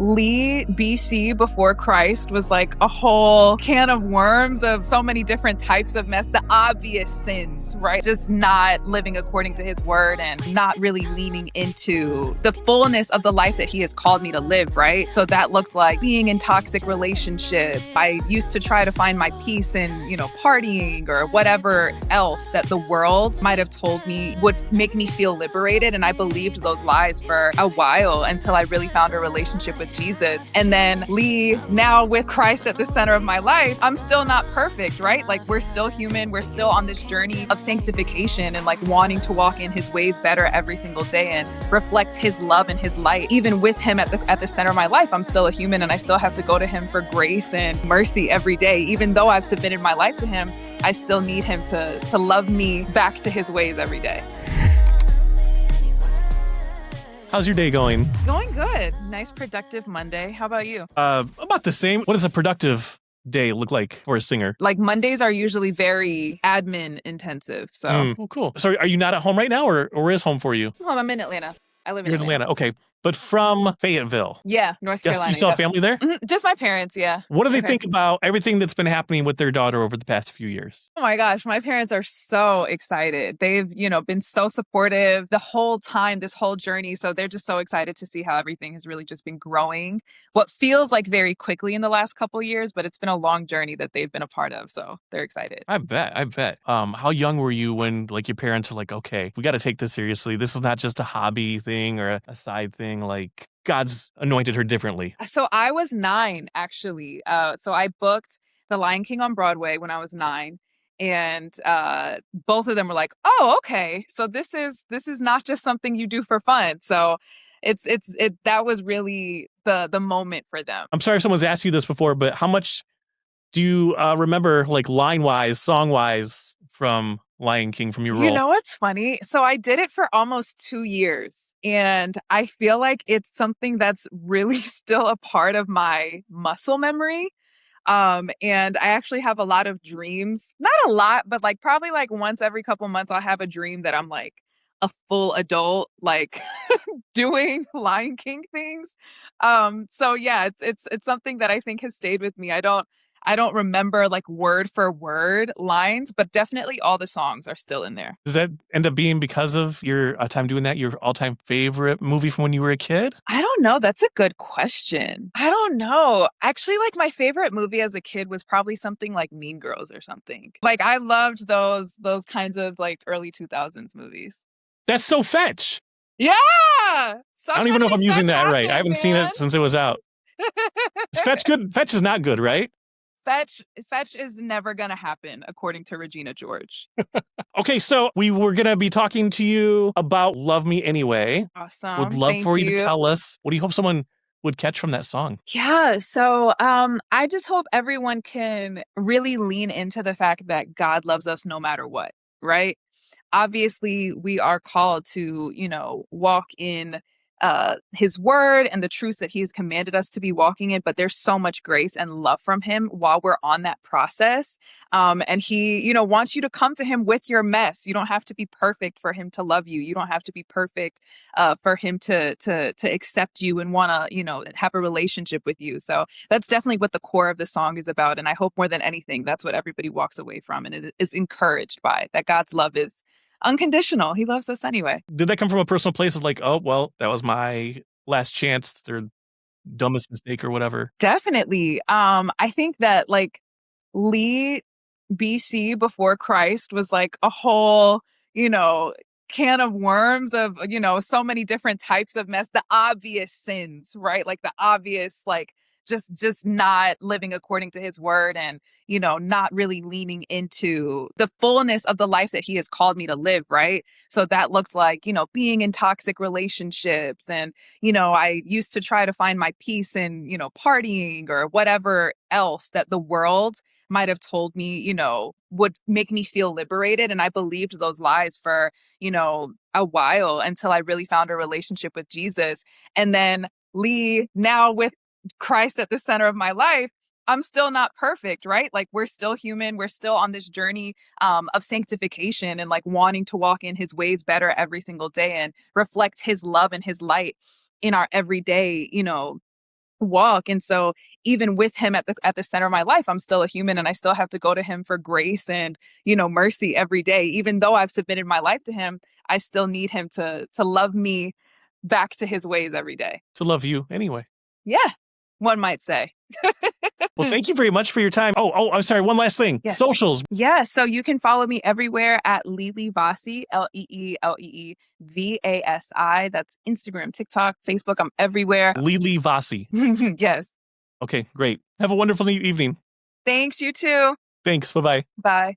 Lee, BC, before Christ was like a whole can of worms of so many different types of mess, the obvious sins, right? Just not living according to his word and not really leaning into the fullness of the life that he has called me to live, right? So that looks like being in toxic relationships. I used to try to find my peace in, partying or whatever else that the world might have told me would make me feel liberated. And I believed those lies for a while until I really found a relationship with Jesus. And then Lee, now with Christ at the center of my life, I'm still not perfect, right? Like we're still human. We're still on this journey of sanctification and like wanting to walk in his ways better every single day and reflect his love and his light. Even with him at the center of my life, I'm still a human and I still have to go to him for grace and mercy every day. Even though I've submitted my life to him, I still need him to love me back to his ways every day. How's your day going? Going good. Nice, productive Monday. How about you? About the same. What does a productive day look like for a singer? Like Mondays are usually very admin intensive. So Well, cool. So are you not at home right now or where is home for you? Well, I'm in Atlanta. I live in You're in Atlanta. Okay. But from Fayetteville. Yeah, North Carolina. Yes, you still have family there? Mm-hmm. Just my parents, yeah. What do they think about everything that's been happening with their daughter over the past few years? Oh my gosh, my parents are so excited. They've, been so supportive the whole time, this whole journey. So they're just so excited to see how everything has really just been growing. What feels like very quickly in the last couple of years, but it's been a long journey that they've been a part of. So they're excited. I bet. How young were you when like your parents were like, okay, we got to take this seriously. This is not just a hobby thing or a side thing. Like God's anointed her differently. So I was 9, actually. So I booked The Lion King on Broadway when I was 9. And both of them were like, oh, okay. So this is not just something you do for fun. So that was really the moment for them. I'm sorry if someone's asked you this before, but how much do you remember like line-wise, song-wise from Lion King from your role? You know what's funny? So I did it for almost 2 years and I feel like it's something that's really still a part of my muscle memory. And I actually have a lot of dreams, not a lot, but like probably like once every couple months, I'll have a dream that I'm like a full adult, like doing Lion King things. So yeah, it's something that I think has stayed with me. I don't remember like word for word lines, but definitely all the songs are still in there. Does that end up being because of your time doing that, your all-time favorite movie from when you were a kid? I don't know. That's a good question. I don't know. Actually, like my favorite movie as a kid was probably something like Mean Girls or something. Like I loved those kinds of like early 2000s movies. That's so fetch. Yeah. I don't even know if I'm using that right. I haven't seen it since it was out. Is fetch good? Fetch is not good, right? Fetch is never going to happen, according to Regina George. Okay, so we were going to be talking to you about Love Me Anyway. Awesome. Would love for you to tell us, what do you hope someone would catch from that song? Yeah, so I just hope everyone can really lean into the fact that God loves us no matter what, right? Obviously, we are called to, walk in his word and the truths that he has commanded us to be walking in, but there's so much grace and love from him while we're on that process. And he, wants you to come to him with your mess. You don't have to be perfect for him to love you. You don't have to be perfect for him to accept you and want to, have a relationship with you. So that's definitely what the core of the song is about. And I hope more than anything, that's what everybody walks away from and is encouraged by, that God's love is unconditional. He loves us anyway. Did that come from a personal place of like, oh, well, that was my last chance or dumbest mistake or whatever? Definitely. I think that like Lee, BC, before Christ was like a whole, can of worms of, so many different types of mess, the obvious sins, right? Like the obvious, like just not living according to his word and, not really leaning into the fullness of the life that he has called me to live, right? So that looks like, being in toxic relationships and, I used to try to find my peace in, partying or whatever else that the world might have told me, would make me feel liberated. And I believed those lies for, a while until I really found a relationship with Jesus. And then Lee, now with Christ at the center of my life, I'm still not perfect, right? Like we're still human. We're still on this journey of sanctification and like wanting to walk in his ways better every single day and reflect his love and his light in our everyday, walk. And so even with him at the center of my life, I'm still a human and I still have to go to him for grace and, mercy every day. Even though I've submitted my life to him, I still need him to love me back to his ways every day. To love you anyway. Yeah, one might say. Well, thank you very much for your time. Oh, I'm sorry. One last thing. Yes. Socials. Yeah, so you can follow me everywhere at Lily Vasi, LeeVasi. That's Instagram, TikTok, Facebook. I'm everywhere. Lily Vasi. Yes. Okay, great. Have a wonderful evening. Thanks, you too. Thanks. Bye-bye. Bye.